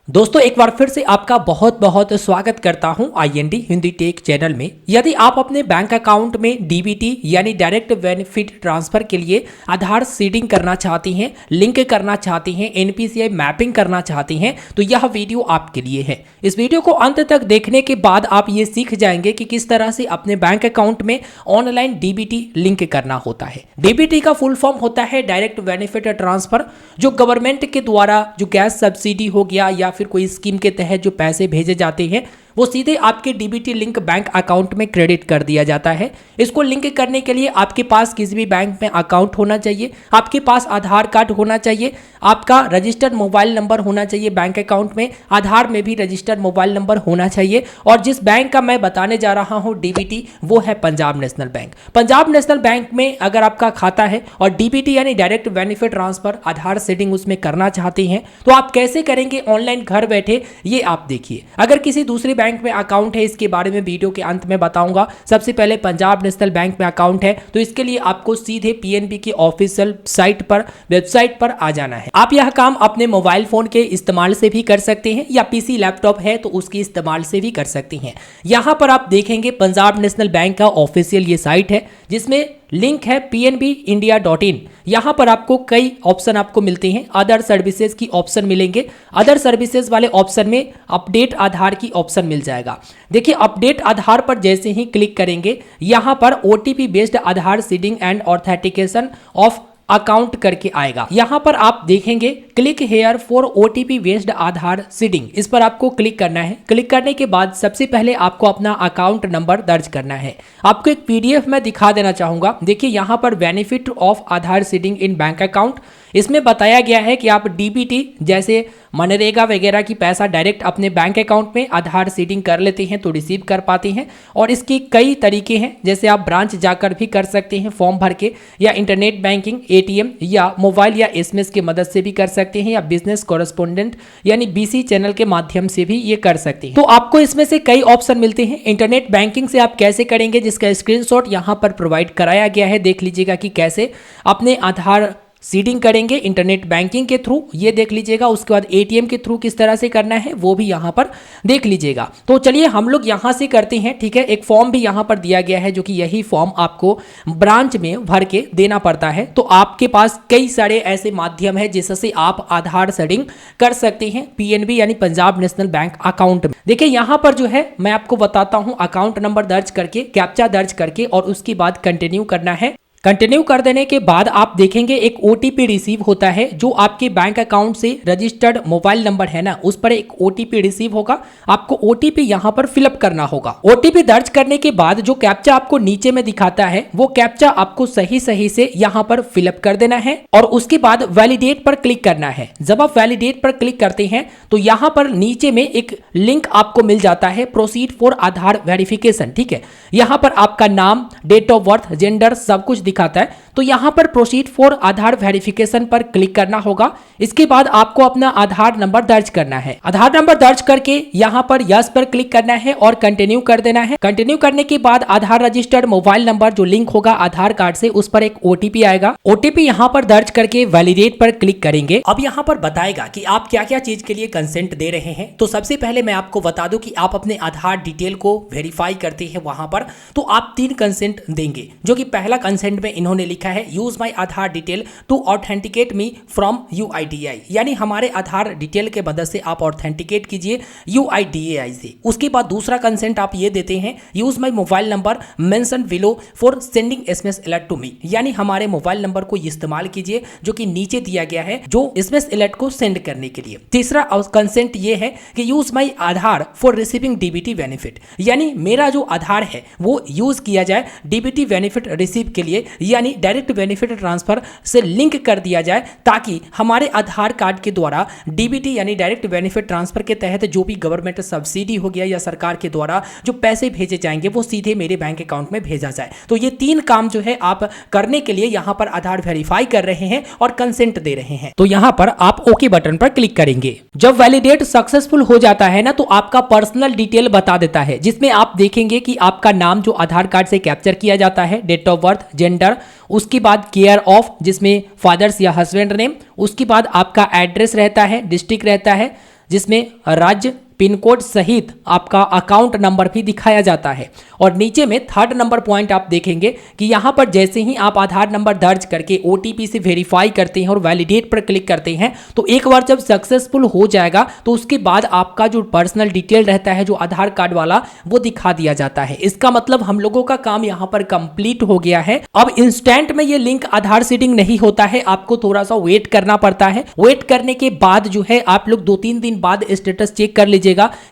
दोस्तों एक बार फिर से आपका बहुत बहुत स्वागत करता हूं आईएनडी हिंदी टेक चैनल में। यदि आप अपने बैंक अकाउंट में डीबीटी यानी डायरेक्ट बेनिफिट ट्रांसफर के लिए आधार सीडिंग करना चाहती हैं, लिंक करना चाहती हैं, एनपीसीआई मैपिंग करना चाहती हैं, तो यह वीडियो आपके लिए है। इस वीडियो को अंत तक देखने के बाद आप ये सीख जाएंगे कि किस तरह से अपने बैंक अकाउंट में ऑनलाइन डीबीटी लिंक करना होता है। डीबीटी का फुल फॉर्म होता है डायरेक्ट बेनिफिट ट्रांसफर, जो गवर्नमेंट के द्वारा जो गैस सब्सिडी हो गया या फिर कोई स्कीम के तहत जो पैसे भेजे जाते हैं वो सीधे आपके डीबीटी लिंक बैंक अकाउंट में क्रेडिट कर दिया जाता है। इसको लिंक करने के लिए आपके पास किसी भी बैंक में अकाउंट होना चाहिए, आपके पास आधार कार्ड होना चाहिए, आपका रजिस्टर्ड मोबाइल नंबर होना चाहिए बैंक अकाउंट में, आधार में भी रजिस्टर्ड मोबाइल नंबर होना चाहिए। और जिस बैंक का मैं बताने जा रहा हूं डीबीटी, वो है Punjab national bank. Punjab national bank में अगर आपका खाता है और डीबीटी यानी डायरेक्ट बेनिफिट ट्रांसफर आधार सीडिंग उसमें करना चाहते हैं तो आप कैसे करेंगे ऑनलाइन घर बैठे, ये आप देखिए। अगर किसी दूसरे बैंक में अकाउंट है, इसके बारे में वीडियो के अंत में बताऊंगा। सबसे पहले पंजाब नेशनल बैंक में अकाउंट है तो इसके लिए आपको सीधे पीएनबी की ऑफिशियल वेबसाइट पर आ जाना है। आप यह काम अपने मोबाइल फोन के इस्तेमाल से भी कर सकते हैं या पीसी लैपटॉप है तो उसके इस्तेमाल से भी कर सकते हैं। यहां पर आप देखेंगे पंजाब नेशनल बैंक का ऑफिशियल ये साइट है जिसमें लिंक है pnbindia.in। यहां पर आपको कई ऑप्शन आपको मिलते हैं, अदर सर्विसेज की ऑप्शन मिलेंगे। अदर सर्विसेज वाले ऑप्शन में अपडेट आधार की ऑप्शन मिल जाएगा। देखिए अपडेट आधार पर जैसे ही क्लिक करेंगे यहां पर OTP based Aadhaar seeding and authentication of account करके आएगा। यहां पर आप देखेंगे click here for OTP based Aadhaar seeding, इस पर आपको क्लिक करना है। क्लिक करने के बाद सबसे पहले आपको अपना अकाउंट नंबर दर्ज करना है। आपको एक पीडीएफ में दिखा देना चाहूंगा। देखिए यहां पर benefit of Aadhaar seeding in bank account, इसमें बताया गया है कि आप डीबीटी जैसे मनरेगा वगैरह की पैसा डायरेक्ट अपने बैंक अकाउंट में आधार सीडिंग कर लेते हैं तो रिसीव कर पाते हैं। और इसके कई तरीके हैं, जैसे आप ब्रांच जाकर भी कर सकते हैं फॉर्म भर के, या इंटरनेट बैंकिंग, एटीएम या मोबाइल या एसएमएस की मदद से भी कर सकते हैं, या बिजनेस कॉरेस्पोंडेंट यानी बीसी चैनल के माध्यम से भी ये कर सकते हैं। तो आपको इसमें से कई ऑप्शन मिलते हैं। इंटरनेट बैंकिंग से आप कैसे करेंगे जिसका स्क्रीनशॉट यहां पर प्रोवाइड कराया गया है, देख लीजिएगा कि कैसे अपने आधार सीडिंग करेंगे इंटरनेट बैंकिंग के थ्रू, ये देख लीजिएगा। उसके बाद एटीएम के थ्रू किस तरह से करना है वो भी यहाँ पर देख लीजिएगा। तो चलिए हम लोग यहाँ से करते हैं, ठीक है। एक फॉर्म भी यहाँ पर दिया गया है जो कि यही फॉर्म आपको ब्रांच में भर के देना पड़ता है। तो आपके पास कई सारे ऐसे माध्यम है जिससे आप आधार सीडिंग कर सकते हैं पीएनबी यानी पंजाब नेशनल बैंक अकाउंट में। देखिए यहाँ पर जो है मैं आपको बताता हूँ, अकाउंट नंबर दर्ज करके, कैप्चा दर्ज करके और उसके बाद कंटिन्यू करना है। कंटिन्यू कर देने के बाद आप देखेंगे एक ओटीपी रिसीव होता है, जो आपके बैंक अकाउंट से रजिस्टर्ड मोबाइल नंबर है ना, उस पर एक ओटीपी रिसीव होगा। आपको ओटीपी यहां पर फिलअप करना होगा। ओटीपी दर्ज करने के बाद जो कैप्चा आपको नीचे में दिखाता है वो कैप्चा आपको सही से यहां पर फिलअप कर देना है और उसके बाद वैलिडेट पर क्लिक करना है। जब आप वैलिडेट पर क्लिक करते हैं तो यहां पर नीचे में एक लिंक आपको मिल जाता है, प्रोसीड फॉर आधार वेरिफिकेशन, ठीक है। यहां पर आपका नाम, डेट ऑफ बर्थ, जेंडर सब कुछ दिखाता है। तो यहां पर प्रोसीड फॉर आधार वेरिफिकेशन पर क्लिक करना होगा। इसके बाद आपको अपना आधार नंबर दर्ज करना है। आधार नंबर दर्ज करके यहां पर यस पर क्लिक करना है और कंटिन्यू कर देना है। कंटिन्यू करने के बाद आधार रजिस्टर्ड मोबाइल नंबर जो लिंक होगा आधार कार्ड से, उस पर एक ओटीपी आएगा। ओटीपी यहां पर दर्ज करके वैलिडेट पर क्लिक करेंगे। अब यहां पर बताएगा कि आप क्या क्या चीज के लिए कंसेंट दे रहे हैं। तो सबसे पहले मैं आपको बता दूं कि आप अपने आधार डिटेल को वेरीफाई करते हैं वहां पर, तो आप 3 कंसेंट देंगे। जो कि पहला कंसेंट में इन्होंने लिखा है use my Aadhaar detail to authenticate me from UIDAI, यानी हमारे आधार डिटेल के मदद से आप ऑथेंटिकेट कीजिए यूआईडीएआई से। उसके बाद दूसरा कंसेंट आप ये देते हैं use my mobile number mention below for sending SMS alert to me, यानी हमारे मोबाइल नंबर को इस्तेमाल कीजिए जो कि नीचे दिया गया है जो एसएमएस अलर्ट को सेंड करने के लिए। तीसरा कंसेंट ये है कि use my Aadhaar for receiving DBT benefit, यानी मेरा जो आधार है वो यूज किया जाए डीबीटी बेनिफिट रिसीव के लिए, यानी डायरेक्ट बेनिफिट ट्रांसफर से लिंक कर दिया जाए ताकि हमारे आधार कार्ड के द्वारा डीबीटी यानी डायरेक्ट बेनिफिट ट्रांसफर के तहत जो भी गवर्नमेंट सब्सिडी हो गया या सरकार के द्वारा जो पैसे भेजे जाएंगे वो सीधे मेरे बैंक अकाउंट में भेजा जाए। तो ये 3 काम जो है आप करने के लिए यहां पर आधार वेरीफाई कर रहे हैं और कंसेंट दे रहे हैं। तो यहां पर आप ओके बटन पर क्लिक करेंगे। जब वैलिडेट सक्सेसफुल हो जाता है ना तो आपका पर्सनल डिटेल बता देता है, जिसमें आप देखेंगे कि आपका नाम जो आधार कार्ड से कैप्चर किया जाता है, डेट ऑफ बर्थ, जेंडर, उसके बाद केयर ऑफ जिसमें फादर्स या हस्बैंड नेम, उसके बाद आपका एड्रेस रहता है, डिस्ट्रिक्ट रहता है, जिसमें राज्य, पिन कोड सहित आपका अकाउंट नंबर भी दिखाया जाता है। और नीचे में 3rd नंबर पॉइंट आप देखेंगे कि यहाँ पर जैसे ही आप आधार नंबर दर्ज करके OTP से वेरीफाई करते हैं और वैलिडेट पर क्लिक करते हैं, तो एक बार जब सक्सेसफुल हो जाएगा तो उसके बाद आपका जो पर्सनल डिटेल रहता है, जो आधार कार्ड वाला, वो दिखा दिया जाता है। इसका मतलब हम लोगों का काम यहाँ पर कंप्लीट हो गया है। अब इंस्टेंट में ये लिंक आधार सीडिंग नहीं होता है, आपको थोड़ा सा वेट करना पड़ता है। वेट करने के बाद जो है आप लोग 2-3 दिन बाद स्टेटस चेक कर लीजिएगा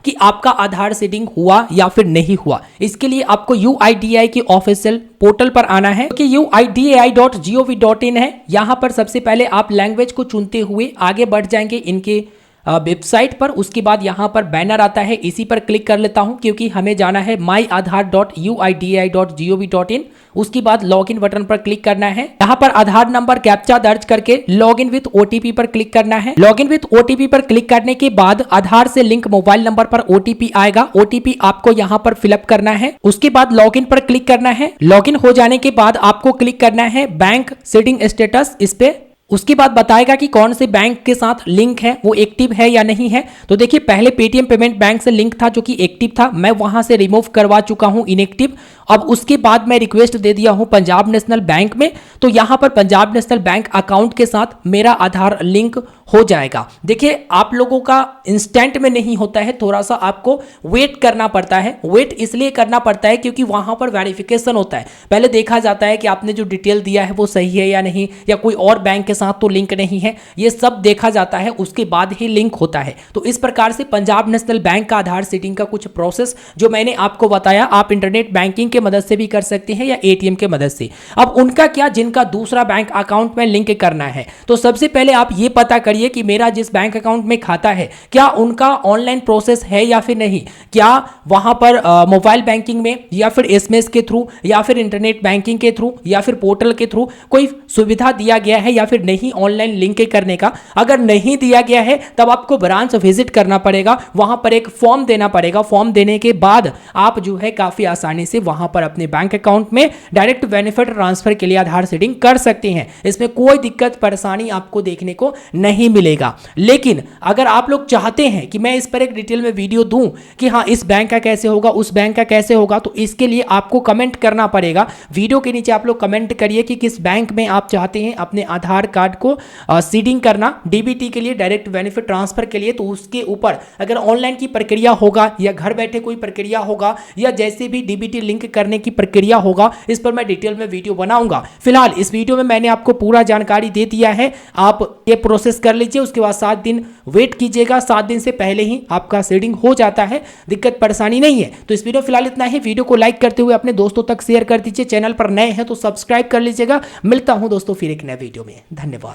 कि आपका आधार सीडिंग हुआ या फिर नहीं हुआ। इसके लिए आपको UIDAI के ऑफिशियल पोर्टल पर आना है, कि uidai.gov.in है। यहां पर सबसे पहले आप लैंग्वेज को चुनते हुए आगे बढ़ जाएंगे इनके वेबसाइट पर। उसके बाद यहाँ पर बैनर आता है, इसी पर क्लिक कर लेता हूँ क्योंकि हमें जाना है myaadhar.uidai.gov.in। उसके बाद लॉगिन बटन पर क्लिक करना है। यहाँ पर आधार नंबर कैप्चा दर्ज करके लॉगिन विथ OTP पर क्लिक करना है। लॉगिन विथ OTP पर क्लिक करने के बाद आधार से लिंक मोबाइल नंबर पर OTP आएगा। OTP आपको यहाँ पर फिलअप करना है। उसके बाद लॉगिन पर क्लिक करना है। लॉगिन हो जाने के बाद आपको क्लिक करना है बैंक सीडिंग स्टेटस, इस पे। उसके बाद बताएगा कि कौन से बैंक के साथ लिंक है, वो एक्टिव है या नहीं है। तो देखिए, पहले पेटीएम पेमेंट बैंक से लिंक था जो कि एक्टिव था, मैं वहां से रिमूव करवा चुका हूं इनएक्टिव। अब उसके बाद मैं रिक्वेस्ट दे दिया हूं पंजाब नेशनल बैंक में, तो यहां पर पंजाब नेशनल बैंक अकाउंट के साथ मेरा आधार लिंक हो जाएगा। देखिए, आप लोगों का इंस्टेंट में नहीं होता है, थोड़ा सा आपको वेट करना पड़ता है। वेट इसलिए करना पड़ता है क्योंकि वहां पर वेरिफिकेशन होता है। पहले देखा जाता है कि आपने जो डिटेल दिया है वो सही है या नहीं, या कोई और बैंक के साथ तो लिंक नहीं है, ये सब देखा जाता है, उसके बाद ही लिंक होता है। तो इस प्रकार से पंजाब नेशनल बैंक का आधार सीडिंग का कुछ प्रोसेस जो मैंने आपको बताया, आप इंटरनेट बैंकिंग के मदद से भी कर सकते हैं या ATM के मदद से। अब उनका क्या, जिनका दूसरा बैंक अकाउंट में लिंक करना है, तो सबसे पहले आप ये पता करिए कि मेरा जिस बैंक अकाउंट में खाता है क्या उनका ऑनलाइन प्रोसेस है या फिर नहीं। क्या वहां पर मोबाइल बैंकिंग में या फिर SMS के थ्रू या फिर इंटरनेट बैंकिंग के थ्रू या फिर पोर्टल के थ्रू कोई सुविधा दिया गया है या फिर नहीं ऑनलाइन लिंक करने का। अगर नहीं दिया गया है तब आपको ब्रांच विजिट करना पड़ेगा, वहां पर एक फॉर्म देना पड़ेगा। फॉर्म देने के बाद आप जो है काफी आसानी से वहां पर अपने बैंक अकाउंट में डायरेक्ट बेनिफिट ट्रांसफर के लिए आधार सीडिंग कर सकते हैं। इसमें कोई दिक्कत परेशानी आपको देखने को नहीं मिलेगा। लेकिन अगर आप लोग चाहते हैं कि मैं इस पर एक डिटेल में वीडियो दूं कि हाँ इस बैंक का कैसे होगा, उस बैंक का कैसे होगा, तो इसके लिए आपको कमेंट करना पड़ेगा। वीडियो के नीचे आप लोग कमेंट करिए कि किस बैंक में आप चाहते हैं अपने आधार कार्ड को सीडिंग करना DBT के लिए, डायरेक्ट बेनिफिट ट्रांसफर के लिए। तो उसके ऊपर अगर ऑनलाइन की प्रक्रिया होगा या घर बैठे कोई प्रक्रिया होगा या जैसे भी DBT लिंक करने की प्रक्रिया होगा, इस पर मैं डिटेल में वीडियो बनाऊंगा। फिलहाल इस वीडियो में मैंने आपको पूरा जानकारी दे दिया है। आप ये प्रोसेस कर लीजिए, उसके बाद 7 दिन वेट कीजिएगा। 7 दिन से पहले ही आपका सीडिंग हो जाता है, दिक्कत परेशानी नहीं है। तो इस वीडियो फिलहाल इतना ही। वीडियो को लाइक करते हुए अपने दोस्तों तक शेयर कर दीजिए। चैनल पर नए हैं तो सब्सक्राइब कर लीजिएगा। मिलता हूं दोस्तों फिर एक नए वीडियो में। धन्यवाद।